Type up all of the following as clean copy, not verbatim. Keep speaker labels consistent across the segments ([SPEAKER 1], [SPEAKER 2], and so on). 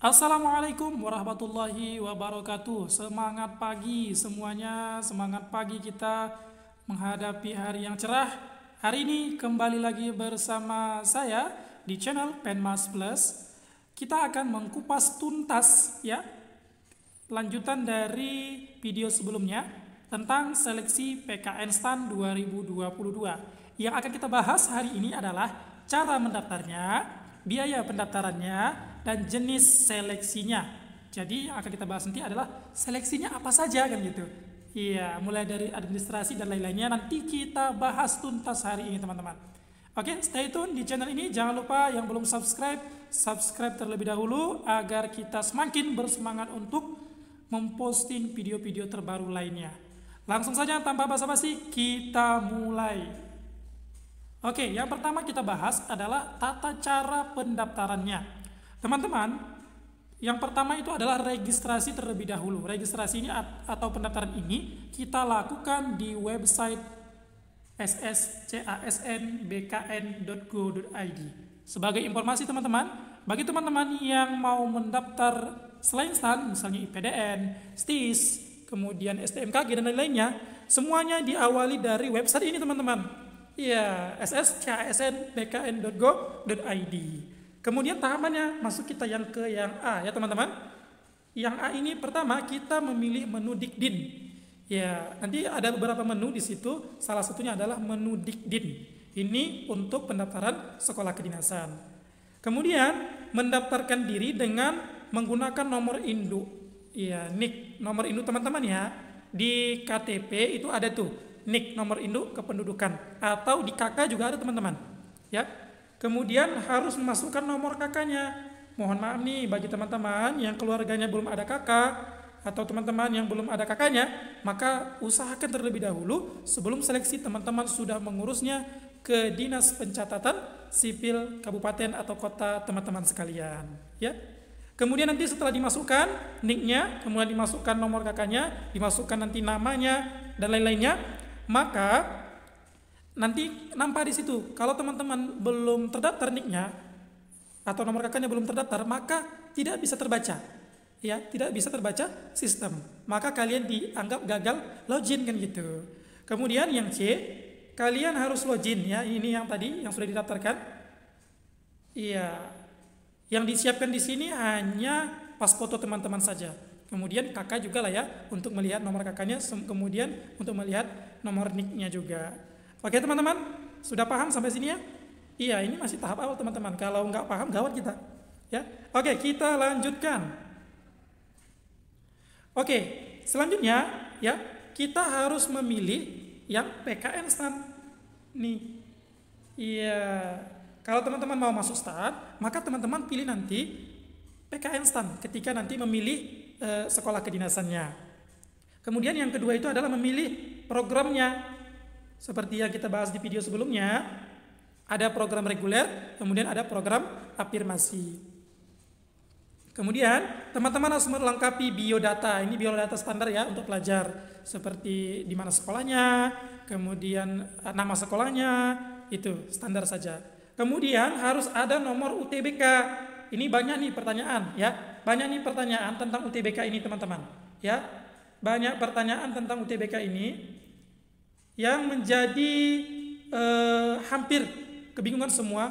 [SPEAKER 1] Assalamualaikum warahmatullahi wabarakatuh. Semangat pagi semuanya, semangat pagi kita menghadapi hari yang cerah. Hari ini kembali lagi bersama saya di channel Penmas Plus. Kita akan mengkupas tuntas ya, lanjutan dari video sebelumnya tentang seleksi PKN STAN 2022. Yang akan kita bahas hari ini adalah cara mendaftarnya, biaya pendaftarannya, dan jenis seleksinya. Jadi yang akan kita bahas nanti adalah seleksinya apa saja kan gitu. Iya, mulai dari administrasi dan lain-lainnya nanti kita bahas tuntas hari ini teman-teman. Oke, stay tune di channel ini. Jangan lupa yang belum subscribe terlebih dahulu agar kita semakin bersemangat untuk memposting video-video terbaru lainnya. Langsung saja tanpa basa-basi kita mulai. Oke, yang pertama kita bahas adalah tata cara pendaftarannya. Teman-teman, yang pertama itu adalah registrasi terlebih dahulu. Registrasi ini atau pendaftaran ini kita lakukan di website sscasnbkn.go.id. Sebagai informasi teman-teman, bagi teman-teman yang mau mendaftar selain STAN, misalnya IPDN, STIS, kemudian STMKG dan lain-lainnya, semuanya diawali dari website ini teman-teman. Ya, sscasnbkn.go.id. Kemudian tahapannya masuk kita yang A ya teman-teman. Yang A ini pertama kita memilih menu Dikdin. Ya, nanti ada beberapa menu di situ. Salah satunya adalah menu Dikdin. Ini untuk pendaftaran sekolah kedinasan. Kemudian mendaftarkan diri dengan menggunakan nomor induk. Ya, NIK nomor induk teman-teman ya. Di KTP itu ada tuh NIK nomor induk kependudukan, atau di KK juga ada teman-teman. Ya. Kemudian harus memasukkan nomor kakaknya. Mohon maaf nih bagi teman-teman yang keluarganya belum ada kakak atau teman-teman yang belum ada kakaknya, maka usahakan terlebih dahulu sebelum seleksi teman-teman sudah mengurusnya ke Dinas Pencatatan Sipil Kabupaten atau Kota teman-teman sekalian, ya. Kemudian nanti setelah dimasukkan NIK-nya, kemudian dimasukkan nomor kakaknya, dimasukkan nanti namanya dan lain-lainnya, maka nanti nampak di situ. Kalau teman-teman belum terdaftar NIK-nya atau nomor kakaknya belum terdaftar, maka tidak bisa terbaca. Ya, tidak bisa terbaca sistem. Maka kalian dianggap gagal login kan gitu. Kemudian yang C, kalian harus login ya. Ini yang tadi yang sudah didaftarkan. Iya. Yang disiapkan di sini hanya pas foto teman-teman saja. Kemudian kakak juga lah ya untuk melihat nomor kakaknya, kemudian untuk melihat nomor NIK-nya juga. Oke teman-teman, sudah paham sampai sini ya? Iya, ini masih tahap awal teman-teman. Kalau nggak paham, gawat kita. Ya, oke kita lanjutkan. Oke, selanjutnya ya kita harus memilih yang PKN STAN. Nih, iya. Kalau teman-teman mau masuk STAN, maka teman-teman pilih nanti PKN STAN ketika nanti memilih sekolah kedinasannya. Kemudian yang kedua itu adalah memilih programnya. Seperti yang kita bahas di video sebelumnya, ada program reguler, kemudian ada program afirmasi. Kemudian teman-teman harus melengkapi biodata. Ini biodata standar ya untuk pelajar, seperti di mana sekolahnya, kemudian nama sekolahnya, itu standar saja. Kemudian harus ada nomor UTBK. Ini banyak nih pertanyaan ya, banyak nih pertanyaan tentang UTBK ini teman-teman. Ya, banyak pertanyaan tentang UTBK ini yang menjadi hampir kebingungan semua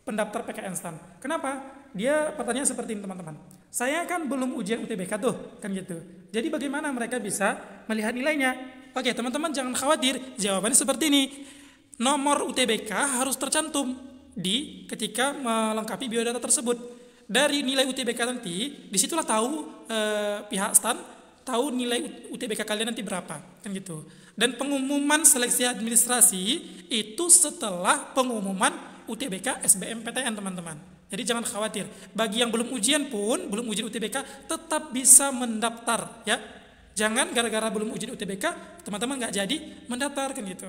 [SPEAKER 1] pendaftar PKN STAN. Kenapa? Dia pertanyaan seperti ini teman-teman. Saya kan belum ujian UTBK tuh, kan gitu. Jadi bagaimana mereka bisa melihat nilainya? Oke teman-teman jangan khawatir, jawabannya seperti ini. Nomor UTBK harus tercantum di ketika melengkapi biodata tersebut. Dari nilai UTBK nanti, disitulah tahu pihak STAN tahu nilai UTBK kalian nanti berapa, kan gitu. Dan pengumuman seleksi administrasi itu setelah pengumuman UTBK SBMPTN teman-teman. Jadi jangan khawatir. Bagi yang belum ujian pun, belum ujian UTBK, tetap bisa mendaftar ya. Jangan gara-gara belum ujian UTBK, teman-teman nggak jadi mendaftar kan gitu.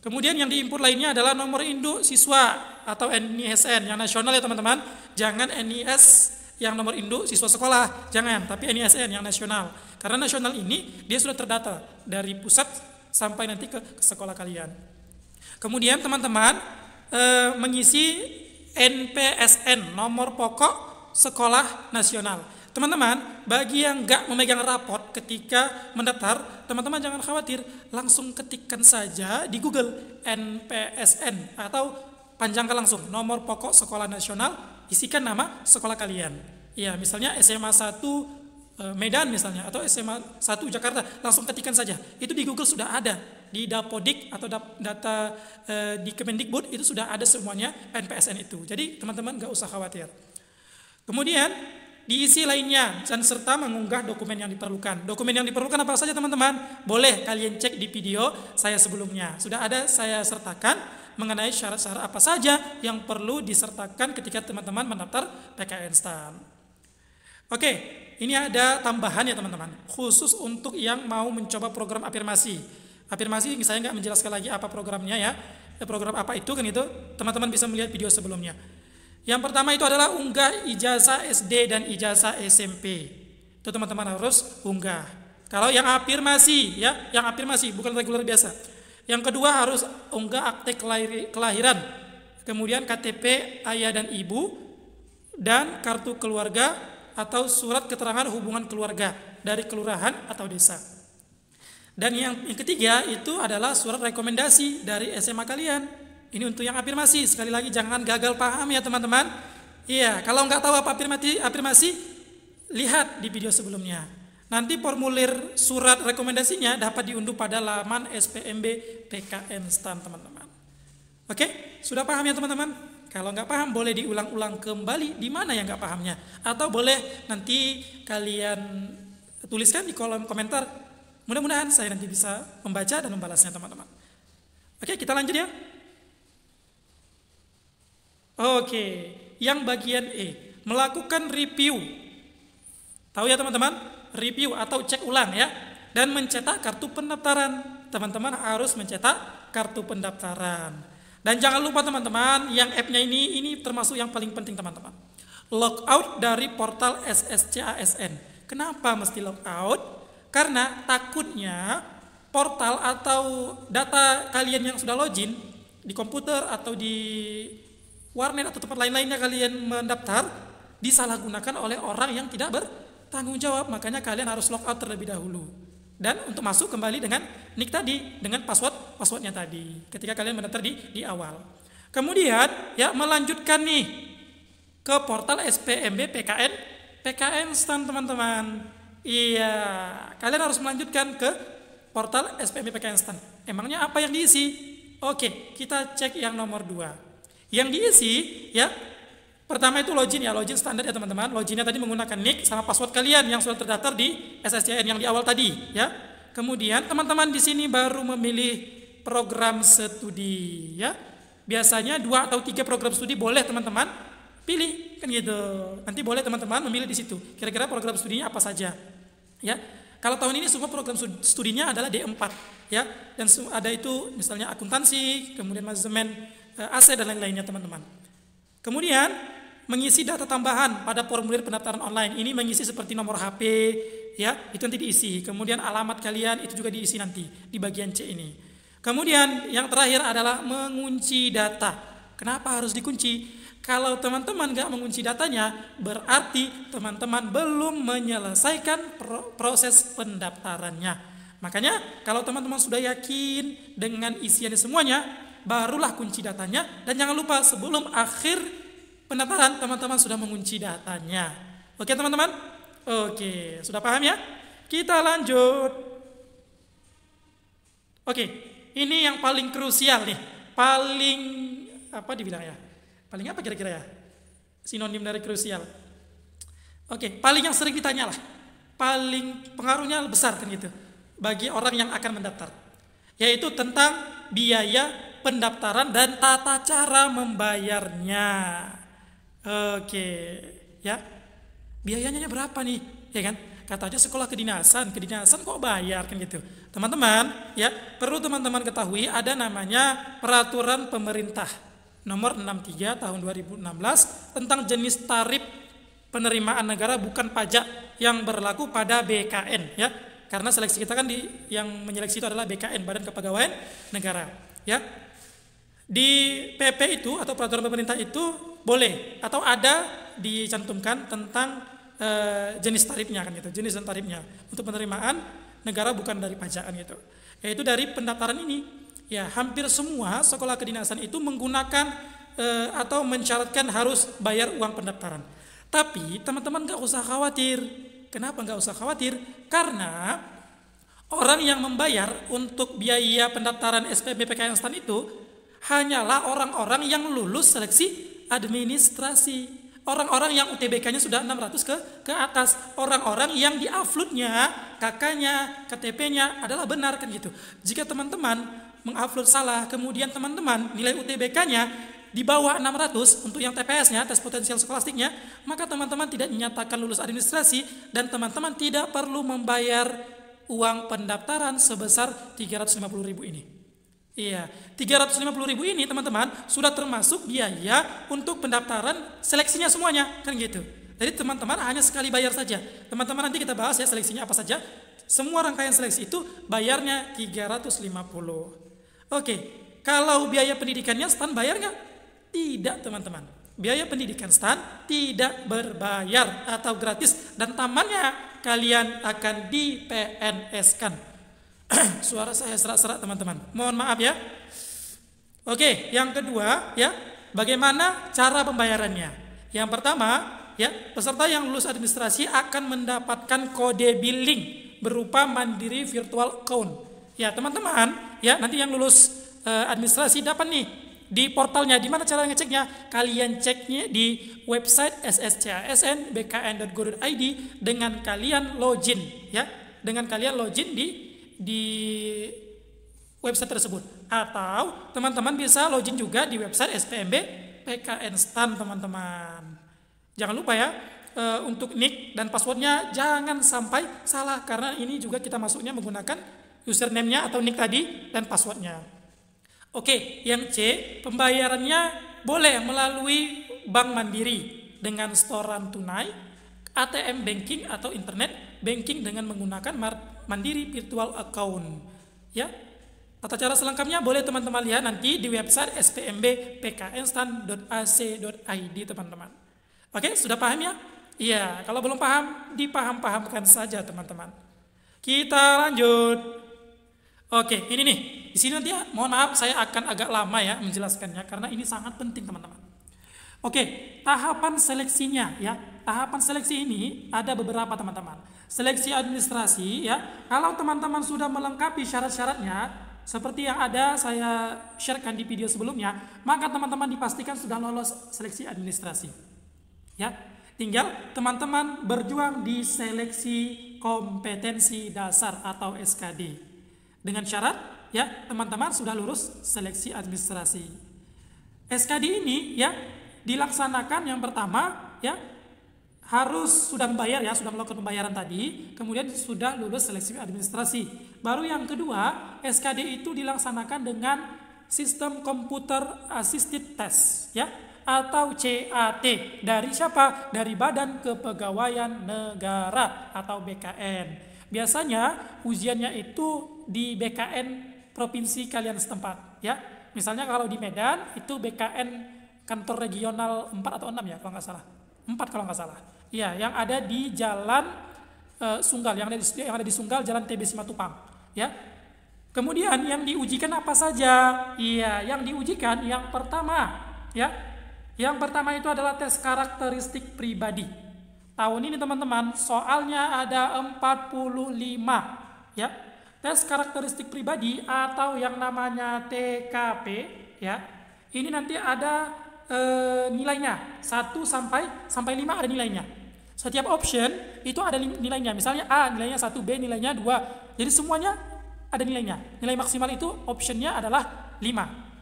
[SPEAKER 1] Kemudian yang diinput lainnya adalah nomor induk siswa atau NISN yang nasional ya teman-teman. Jangan NIS yang nomor induk siswa sekolah, jangan, tapi NISN yang nasional. Karena nasional ini dia sudah terdata dari pusat sampai nanti ke sekolah kalian. Kemudian teman-teman mengisi NPSN, nomor pokok sekolah nasional. Teman-teman, bagi yang nggak memegang rapot ketika mendaftar, teman-teman jangan khawatir, langsung ketikkan saja di Google NPSN atau panjangkan langsung nomor pokok sekolah nasional, isikan nama sekolah kalian. Ya, misalnya SMA 1 Medan misalnya atau SMA 1 Jakarta, langsung ketikkan saja. Itu di Google sudah ada, di Dapodik atau data di Kemendikbud itu sudah ada semuanya NPSN itu. Jadi teman-teman nggak usah khawatir. Kemudian diisi lainnya dan serta mengunggah dokumen yang diperlukan. Dokumen yang diperlukan apa saja teman-teman? Boleh kalian cek di video saya sebelumnya. Sudah ada saya sertakan mengenai syarat-syarat apa saja yang perlu disertakan ketika teman-teman mendaftar PKN STAN. Oke, ini ada tambahan ya teman-teman, khusus untuk yang mau mencoba program afirmasi. Afirmasi saya nggak menjelaskan lagi apa programnya ya. Program apa itu kan itu, teman-teman bisa melihat video sebelumnya. Yang pertama itu adalah unggah ijazah SD dan ijazah SMP. Itu teman-teman harus unggah. Kalau yang afirmasi ya, yang afirmasi bukan reguler biasa. Yang kedua harus unggah akte kelahiran, kemudian KTP ayah dan ibu, dan kartu keluarga atau surat keterangan hubungan keluarga dari kelurahan atau desa. Dan yang ketiga itu adalah surat rekomendasi dari SMA kalian. Ini untuk yang afirmasi. Sekali lagi jangan gagal paham ya teman-teman. Iya, kalau nggak tahu apa afirmasi, lihat di video sebelumnya. Nanti formulir surat rekomendasinya dapat diunduh pada laman SPMB PKN STAN teman-teman. Oke, sudah paham ya teman-teman? Kalau nggak paham boleh diulang-ulang kembali di mana yang nggak pahamnya, atau boleh nanti kalian tuliskan di kolom komentar. Mudah-mudahan saya nanti bisa membaca dan membalasnya teman-teman. Oke, kita lanjut ya. Oke, yang bagian E, melakukan review. Tahu ya teman-teman, review atau cek ulang ya, dan mencetak kartu pendaftaran. Teman-teman harus mencetak kartu pendaftaran. Dan jangan lupa teman-teman, yang app-nya ini termasuk yang paling penting teman-teman. Logout dari portal SSCASN. Kenapa mesti logout? Karena takutnya portal atau data kalian yang sudah login di komputer atau di warnet atau tempat lain-lainnya kalian mendaftar disalahgunakan oleh orang yang tidak bertanggung jawab. Makanya kalian harus logout terlebih dahulu. Dan untuk masuk kembali dengan nick tadi, dengan passwordnya tadi ketika kalian mendaftar di awal. Kemudian ya melanjutkan nih ke portal SPMB PKN STAN teman-teman. Iya, kalian harus melanjutkan ke portal SPMB PKN STAN. Emangnya apa yang diisi? Oke, kita cek yang nomor 2. Yang diisi ya, pertama itu login ya, login standar ya teman-teman. Loginnya tadi menggunakan nick sama password kalian yang sudah terdaftar di SSCN yang di awal tadi ya. Kemudian teman-teman di sini baru memilih program studi ya. Biasanya 2 atau 3 program studi boleh teman-teman pilih kan gitu. Nanti boleh teman-teman memilih di situ. Kira-kira program studinya apa saja ya. Kalau tahun ini semua program studinya adalah D4 ya. Dan ada itu misalnya akuntansi, kemudian manajemen AC dan lain-lainnya teman-teman. Kemudian mengisi data tambahan pada formulir pendaftaran online. Ini mengisi seperti nomor HP ya, itu nanti diisi. Kemudian alamat kalian itu juga diisi nanti di bagian C ini. Kemudian yang terakhir adalah mengunci data. Kenapa harus dikunci? Kalau teman-teman nggak mengunci datanya, berarti teman-teman belum menyelesaikan proses pendaftarannya. Makanya kalau teman-teman sudah yakin dengan isiannya semuanya, barulah kunci datanya. Dan jangan lupa sebelum akhir pendaftaran teman-teman sudah mengunci datanya. Oke teman-teman? Oke, sudah paham ya? Kita lanjut. Oke, ini yang paling krusial nih. Paling apa dibilang ya? Paling apa kira-kira ya? Sinonim dari krusial. Oke, paling yang sering ditanya lah. Paling pengaruhnya besar kan gitu. Bagi orang yang akan mendaftar. Yaitu tentang biaya pendaftaran dan tata cara membayarnya. Oke, ya. Biayanya berapa nih? Ya kan? Katanya sekolah kedinasan kok bayar kan gitu. Teman-teman, ya, perlu teman-teman ketahui ada namanya peraturan pemerintah nomor 63 tahun 2016 tentang jenis tarif penerimaan negara bukan pajak yang berlaku pada BKN ya. Karena seleksi kita kan yang menyeleksi itu adalah BKN, Badan Kepegawaian Negara, ya. Di PP itu atau peraturan pemerintah itu boleh atau ada dicantumkan tentang jenis tarifnya kan gitu, jenis dan tarifnya untuk penerimaan negara bukan dari pajak kan gitu. Yaitu dari pendaftaran ini ya hampir semua sekolah kedinasan itu menggunakan atau mensyaratkan harus bayar uang pendaftaran. Tapi teman-teman nggak usah khawatir. Kenapa nggak usah khawatir? Karena orang yang membayar untuk biaya pendaftaran SPB PKN STAN itu hanyalah orang-orang yang lulus seleksi administrasi. Orang-orang yang UTBK-nya sudah 600 ke atas. Orang-orang yang di-upload-nya, KK-nya, KTP-nya adalah benar kan gitu. Jika teman-teman mengupload salah, kemudian teman-teman nilai UTBK-nya di bawah 600 untuk yang TPS-nya, tes potensial skolastiknya, maka teman-teman tidak dinyatakan lulus administrasi dan teman-teman tidak perlu membayar uang pendaftaran sebesar 350.000 ini. Iya, 350.000 ini teman-teman sudah termasuk biaya untuk pendaftaran seleksinya semuanya, kan gitu. Jadi teman-teman hanya sekali bayar saja. Teman-teman nanti kita bahas ya seleksinya apa saja. Semua rangkaian seleksi itu bayarnya 350. Oke, kalau biaya pendidikannya STAN bayar nggak? Tidak teman-teman. Biaya pendidikan STAN tidak berbayar atau gratis dan tamannya kalian akan di PNS-kan. Suara saya serak-serak teman-teman. Mohon maaf ya. Oke, yang kedua ya, bagaimana cara pembayarannya? Yang pertama ya, peserta yang lulus administrasi akan mendapatkan kode billing berupa Mandiri Virtual Account. Ya, teman-teman, ya nanti yang lulus administrasi dapat nih di portalnya. Di mana cara ngeceknya? Kalian ceknya di website sscasn.bkn.go.id dengan kalian login ya. Dengan kalian login di website tersebut, atau teman-teman bisa login juga di website SPMB PKN STAN teman-teman. Jangan lupa ya untuk nick dan passwordnya jangan sampai salah karena ini juga kita masuknya menggunakan username-nya atau nick tadi dan passwordnya. Oke, yang C, pembayarannya boleh melalui Bank Mandiri dengan setoran tunai, ATM banking atau internet banking dengan menggunakan Mandiri Virtual Account. Ya, tata cara selengkapnya boleh teman-teman lihat nanti di website spmbpknstan.ac.id teman-teman. Oke, sudah paham ya? Iya, kalau belum paham dipaham-pahamkan saja teman-teman. Kita lanjut. Oke, ini nih. Di sini nanti mohon maaf saya akan agak lama ya menjelaskannya karena ini sangat penting teman-teman. Oke, tahapan seleksinya ya. Tahapan seleksi ini ada beberapa teman-teman. Seleksi administrasi ya. Kalau teman-teman sudah melengkapi syarat-syaratnya seperti yang ada saya sharekan di video sebelumnya, maka teman-teman dipastikan sudah lolos seleksi administrasi. Ya. Tinggal teman-teman berjuang di seleksi kompetensi dasar atau SKD. Dengan syarat ya, teman-teman sudah lulus seleksi administrasi. SKD ini ya dilaksanakan yang pertama ya harus sudah membayar ya, sudah melakukan pembayaran tadi, kemudian sudah lulus seleksi administrasi. Baru yang kedua, SKD itu dilaksanakan dengan sistem computer assisted test ya atau CAT. Dari siapa? Dari Badan Kepegawaian Negara atau BKN. Biasanya ujiannya itu di BKN provinsi kalian setempat ya. Misalnya kalau di Medan itu BKN kantor regional 4 atau 6 ya kalau nggak salah. 4 kalau nggak salah. Iya, yang ada di Jalan Sunggal, yang ada di Sunggal Jalan TB Simatupang, ya. Kemudian yang diujikan apa saja? Iya, yang diujikan yang pertama, ya. Yang pertama itu adalah tes karakteristik pribadi. Tahun ini teman-teman, soalnya ada 45, ya. Tes karakteristik pribadi atau yang namanya TKP, ya. Ini nanti ada nilainya 1 sampai 5 ada nilainya. Setiap option itu ada nilainya. Misalnya A nilainya 1, B nilainya 2. Jadi semuanya ada nilainya. Nilai maksimal itu optionnya adalah 5,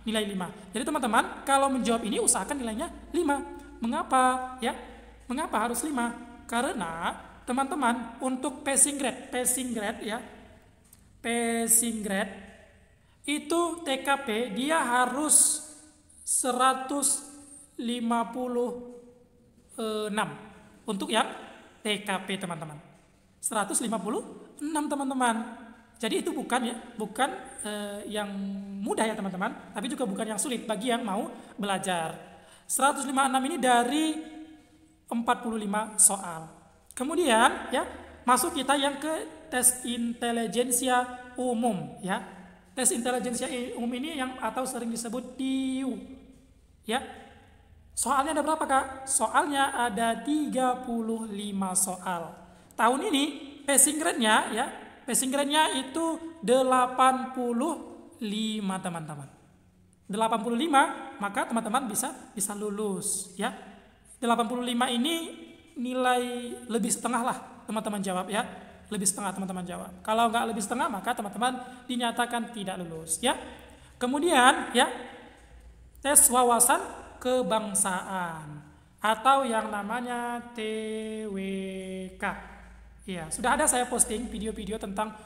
[SPEAKER 1] nilai 5. Jadi teman-teman kalau menjawab ini usahakan nilainya 5. Mengapa? Ya, mengapa harus 5? Karena teman-teman untuk passing grade ya, passing grade itu TKP dia harus 156 untuk yang TKP teman-teman. 156 teman-teman. Jadi itu bukan yang mudah ya teman-teman, tapi juga bukan yang sulit bagi yang mau belajar. 156 ini dari 45 soal. Kemudian ya, masuk kita yang ke tes intelijensia umum ya. Tes intelijensia umum ini yang atau sering disebut TIU. Ya. Soalnya ada berapa, Kak? Soalnya ada 35 soal. Tahun ini passing grade-nya ya, passing grade-nya itu 85 teman-teman. 85, maka teman-teman bisa lulus ya. 85 ini nilai lebih setengah lah teman-teman jawab ya. Lebih setengah teman-teman jawab. Kalau nggak lebih setengah maka teman-teman dinyatakan tidak lulus ya. Kemudian ya, tes wawasan kebangsaan atau yang namanya TWK. Ya, sudah ada saya posting video-video tentang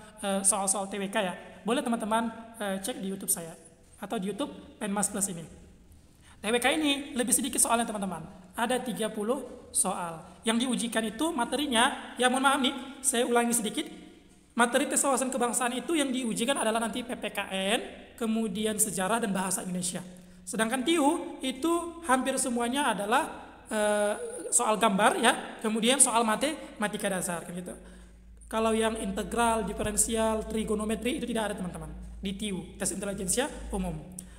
[SPEAKER 1] soal-soal TWK ya. Boleh teman-teman cek di YouTube saya atau di YouTube Penmas Plus ini. TWK ini lebih sedikit soalnya teman-teman. Ada 30 soal. Yang diujikan itu materinya, ya mohon maaf nih, saya ulangi sedikit. Materi tes wawasan kebangsaan itu yang diujikan adalah nanti PPKN, kemudian sejarah dan bahasa Indonesia. Sedangkan TIU itu hampir semuanya adalah soal gambar ya, kemudian soal matematika dasar kan gitu. Kalau yang integral, diferensial, trigonometri itu tidak ada teman-teman di TIU, tes intelijensia umum.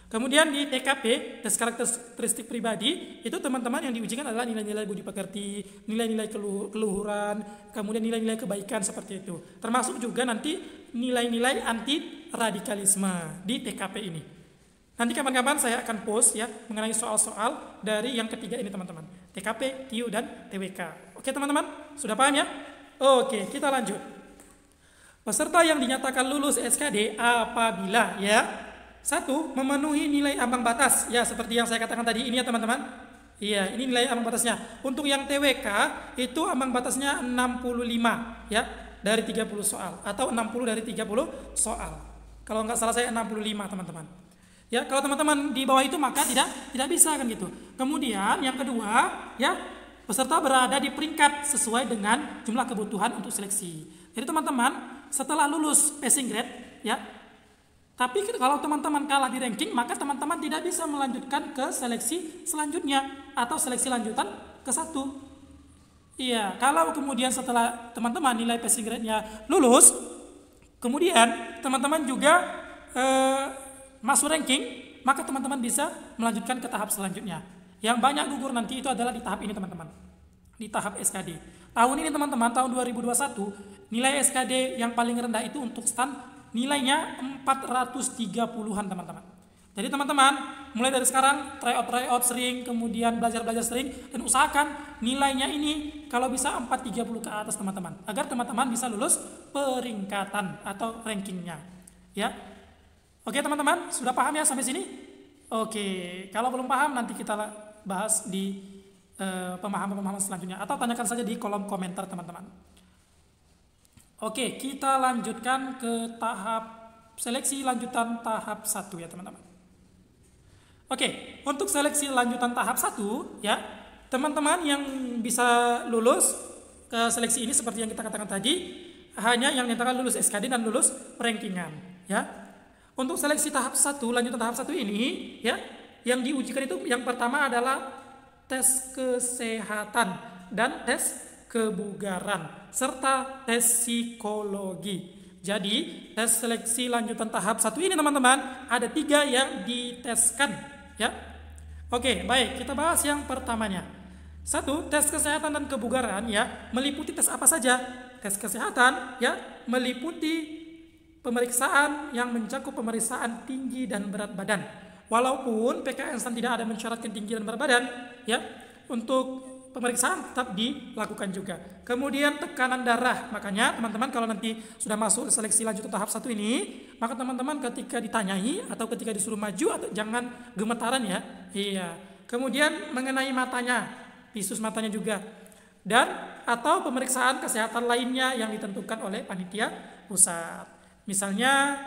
[SPEAKER 1] Kemudian di TKP, tes karakteristik pribadi, itu teman-teman yang diujikan adalah nilai-nilai budi pekerti, nilai-nilai keluhuran, kemudian nilai-nilai kebaikan seperti itu. Termasuk juga nanti nilai-nilai anti radikalisme di TKP ini. Nanti kapan-kapan saya akan post ya mengenai soal-soal dari yang ketiga ini teman-teman. TKP, TIU, dan TWK. Oke teman-teman, sudah paham ya? Oke, kita lanjut. Peserta yang dinyatakan lulus SKD apabila ya, 1. Memenuhi nilai ambang batas. Ya, seperti yang saya katakan tadi ini ya teman-teman. Iya, ini nilai ambang batasnya. Untuk yang TWK itu ambang batasnya 65 ya, dari 30 soal atau 60 dari 30 soal. Kalau nggak salah saya 65 teman-teman. Ya, kalau teman-teman di bawah itu maka tidak bisa kan gitu. Kemudian yang kedua, ya, peserta berada di peringkat sesuai dengan jumlah kebutuhan untuk seleksi. Jadi teman-teman setelah lulus passing grade ya, tapi kalau teman-teman kalah di ranking, maka teman-teman tidak bisa melanjutkan ke seleksi selanjutnya atau seleksi lanjutan ke 1. Iya, kalau kemudian setelah teman-teman nilai passing grade-nya lulus, kemudian teman-teman juga masuk ranking, maka teman-teman bisa melanjutkan ke tahap selanjutnya. Yang banyak gugur nanti itu adalah di tahap ini teman-teman, di tahap SKD. Tahun ini teman-teman, tahun 2021, nilai SKD yang paling rendah itu untuk STAN nilainya 430-an teman-teman. Jadi teman-teman, mulai dari sekarang tryout sering, kemudian belajar sering, dan usahakan nilainya ini kalau bisa 430 ke atas teman-teman, agar teman-teman bisa lulus peringkatan atau rankingnya. Ya, oke teman-teman, sudah paham ya sampai sini? Oke, kalau belum paham nanti kita bahas di pemahaman-pemahaman selanjutnya atau tanyakan saja di kolom komentar teman-teman. Oke, kita lanjutkan ke tahap seleksi lanjutan tahap 1 ya teman-teman. Oke, untuk seleksi lanjutan tahap 1 ya, teman-teman yang bisa lulus ke seleksi ini seperti yang kita katakan tadi, hanya yang dinyatakan lulus SKD dan lulus rankingan ya. Untuk seleksi tahap 1, lanjutan tahap 1 ini ya, yang diujikan itu yang pertama adalah tes kesehatan dan tes kebugaran serta tes psikologi. Jadi tes seleksi lanjutan tahap 1 ini teman-teman ada 3 yang diteskan ya. Oke, baik, kita bahas yang pertamanya. 1. Tes kesehatan dan kebugaran ya, meliputi tes apa saja? Tes kesehatan ya meliputi pemeriksaan yang mencakup pemeriksaan tinggi dan berat badan. Walaupun PKN STAN tidak ada mensyaratkan tinggi dan berat badan ya, untuk pemeriksaan tetap dilakukan juga. Kemudian tekanan darah, makanya teman-teman kalau nanti sudah masuk seleksi lanjutan tahap 1 ini, maka teman-teman ketika ditanyai atau ketika disuruh maju atau jangan gemetaran ya. Iya. Kemudian mengenai matanya, visus matanya juga. Dan atau pemeriksaan kesehatan lainnya yang ditentukan oleh panitia pusat. Misalnya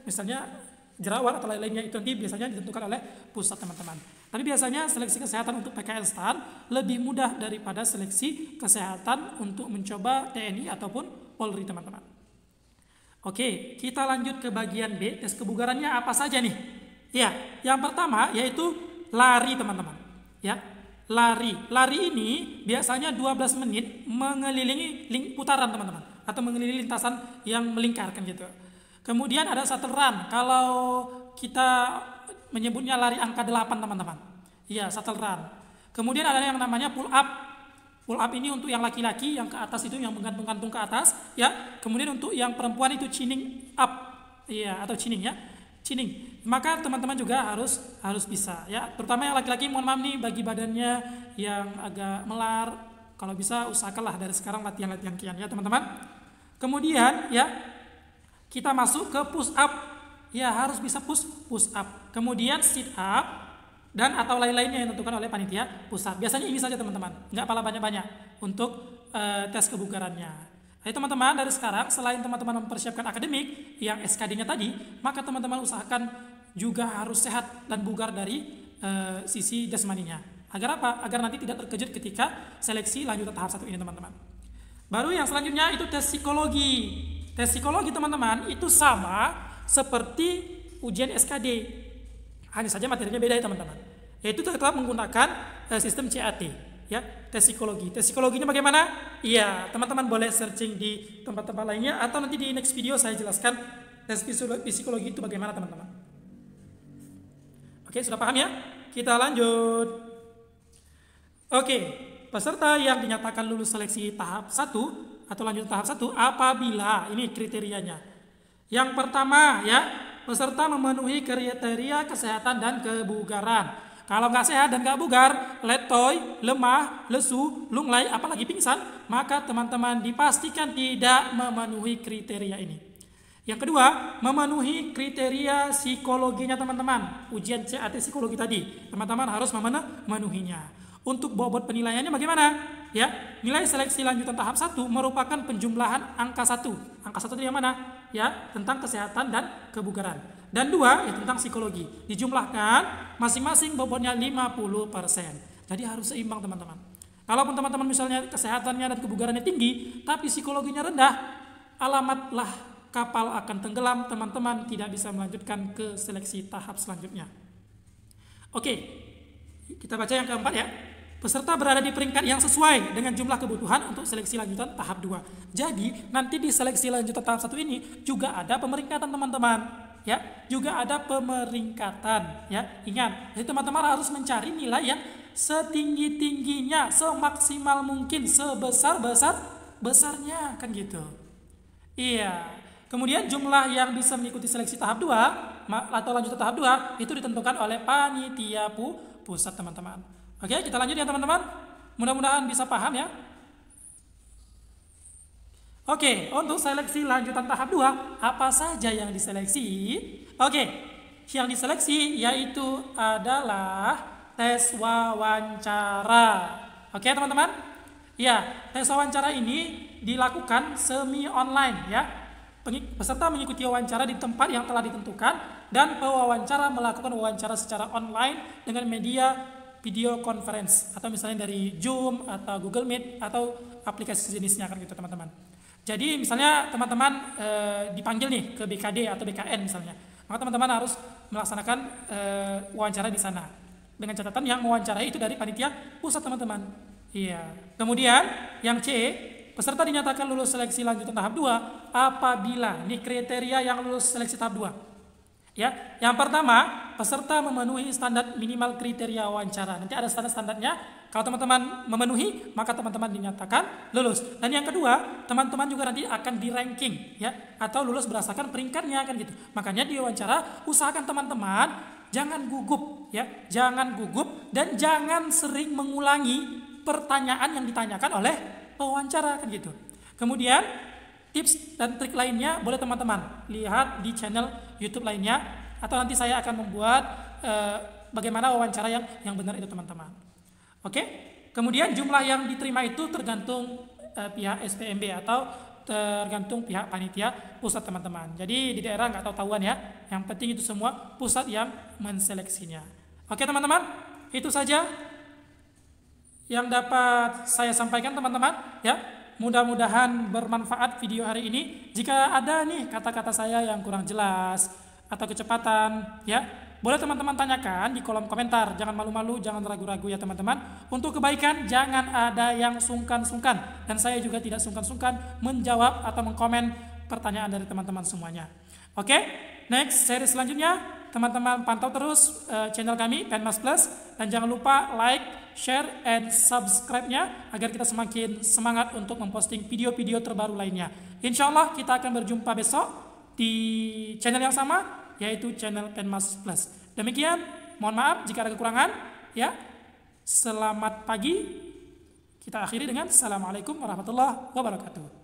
[SPEAKER 1] Misalnya jerawat atau lain-lainnya itu nanti biasanya ditentukan oleh pusat teman-teman. Tapi biasanya seleksi kesehatan untuk PKN STAN lebih mudah daripada seleksi kesehatan untuk mencoba TNI ataupun Polri teman-teman. Oke, kita lanjut ke bagian B. Tes kebugarannya apa saja nih? Ya, yang pertama yaitu lari teman-teman. Ya, lari. Lari ini biasanya 12 menit mengelilingi putaran teman-teman, atau mengelilingi lintasan yang melingkarkan gitu. Kemudian ada shuttle run. Kalau kita menyebutnya lari angka 8 teman-teman. Iya, shuttle run. Kemudian ada yang namanya pull up. Pull up ini untuk yang laki-laki, yang ke atas itu yang menggantung-gantung ke atas, ya. Kemudian untuk yang perempuan itu chinning up, iya, atau chinning ya, chinning. Maka teman-teman juga harus bisa, ya. Terutama yang laki-laki, mohon maaf nih bagi badannya yang agak melar, kalau bisa usahakanlah dari sekarang latihan-latihan kian ya teman-teman. Kemudian ya kita masuk ke push up, ya harus bisa push up. Kemudian sit up dan atau lain-lainnya yang ditentukan oleh panitia pusat. Biasanya ini saja teman-teman, nggak pala banyak-banyak untuk tes kebugarannya. Jadi teman-teman dari sekarang selain teman-teman mempersiapkan akademik yang SKD-nya tadi, maka teman-teman usahakan juga harus sehat dan bugar dari sisi jasmaninya. Agar apa? Agar nanti tidak terkejut ketika seleksi lanjutan tahap 1 ini teman-teman. Baru yang selanjutnya itu tes psikologi. Tes psikologi teman-teman itu sama seperti ujian SKD. Hanya saja materinya beda ya teman-teman. Yaitu tetap menggunakan sistem CAT, ya, tes psikologi. Tes psikologinya bagaimana? Iya, teman-teman boleh searching di tempat-tempat lainnya atau nanti di next video saya jelaskan tes psikologi itu bagaimana teman-teman. Oke, sudah paham ya? Kita lanjut. Oke, peserta yang dinyatakan lulus seleksi tahap 1 atau lanjut tahap 1 apabila ini kriterianya. Yang pertama ya, peserta memenuhi kriteria kesehatan dan kebugaran. Kalau nggak sehat dan nggak bugar, letoy, lemah, lesu, lunglai, apalagi pingsan, maka teman-teman dipastikan tidak memenuhi kriteria ini. Yang kedua, memenuhi kriteria psikologinya teman-teman. Ujian CAT psikologi tadi, teman-teman harus memenuhinya. Untuk bobot penilaiannya bagaimana? Ya, nilai seleksi lanjutan tahap 1 merupakan penjumlahan angka 1. Angka 1 itu yang mana? Ya, tentang kesehatan dan kebugaran. Dan 2 ya tentang psikologi. Dijumlahkan masing-masing bobotnya 50%. Jadi harus seimbang teman-teman. Kalaupun teman-teman misalnya kesehatannya dan kebugarannya tinggi, tapi psikologinya rendah, alamatlah kapal akan tenggelam, teman-teman tidak bisa melanjutkan ke seleksi tahap selanjutnya. Oke, kita baca yang keempat ya. Peserta berada di peringkat yang sesuai dengan jumlah kebutuhan untuk seleksi lanjutan tahap 2. Jadi, nanti di seleksi lanjutan tahap 1 ini juga ada pemeringkatan teman-teman. Ya, juga ada pemeringkatan. Ya, ingat, jadi teman-teman harus mencari nilai yang setinggi-tingginya, semaksimal mungkin, sebesar-besarnya, kan gitu. Iya. Kemudian jumlah yang bisa mengikuti seleksi tahap 2 atau lanjutan tahap 2 itu ditentukan oleh panitia pusat teman-teman. Oke, kita lanjut ya teman-teman. Mudah-mudahan bisa paham ya. Oke, untuk seleksi lanjutan tahap 2, apa saja yang diseleksi? Oke, yang diseleksi yaitu adalah tes wawancara. Oke teman-teman? Ya, tes wawancara ini dilakukan semi online ya. Peserta mengikuti wawancara di tempat yang telah ditentukan dan pewawancara melakukan wawancara secara online dengan media video conference atau misalnya dari Zoom atau Google Meet atau aplikasi sejenisnya kan gitu teman-teman. Jadi misalnya teman-teman dipanggil nih ke BKD atau BKN misalnya, maka teman-teman harus melaksanakan wawancara di sana dengan catatan yang mewawancarai itu dari panitia pusat teman-teman. Iya. Kemudian yang C, peserta dinyatakan lulus seleksi lanjutan tahap 2 apabila ini kriteria yang lulus seleksi tahap 2. Ya, yang pertama, peserta memenuhi standar minimal kriteria wawancara. Nanti ada standar-standarnya. Kalau teman-teman memenuhi, maka teman-teman dinyatakan lulus. Dan yang kedua, teman-teman juga nanti akan di ranking ya, atau lulus berdasarkan peringkatnya kan gitu. Makanya di wawancara usahakan teman-teman jangan gugup ya, jangan gugup dan jangan sering mengulangi pertanyaan yang ditanyakan oleh pewawancara kan gitu. Kemudian tips dan trik lainnya boleh teman-teman lihat di channel YouTube lainnya atau nanti saya akan membuat bagaimana wawancara yang benar itu teman-teman. Oke? Kemudian jumlah yang diterima itu tergantung pihak SPMB atau tergantung pihak panitia pusat teman-teman. Jadi di daerah nggak tahu-tahuan ya. Yang penting itu semua pusat yang menseleksinya. Oke teman-teman, itu saja yang dapat saya sampaikan teman-teman ya. Mudah-mudahan bermanfaat video hari ini. Jika ada nih kata-kata saya yang kurang jelas atau kecepatan, ya, boleh teman-teman tanyakan di kolom komentar. Jangan malu-malu, jangan ragu-ragu ya teman-teman. Untuk kebaikan jangan ada yang sungkan-sungkan, dan saya juga tidak sungkan-sungkan menjawab atau mengkomen pertanyaan dari teman-teman semuanya. Oke, next seri selanjutnya teman-teman pantau terus channel kami Penmas Plus, dan jangan lupa like, share, and subscribe-nya agar kita semakin semangat untuk memposting video-video terbaru lainnya. Insya Allah kita akan berjumpa besok di channel yang sama, yaitu channel Penmas Plus. Demikian, mohon maaf jika ada kekurangan. Ya, selamat pagi. Kita akhiri dengan Assalamualaikum warahmatullahi wabarakatuh.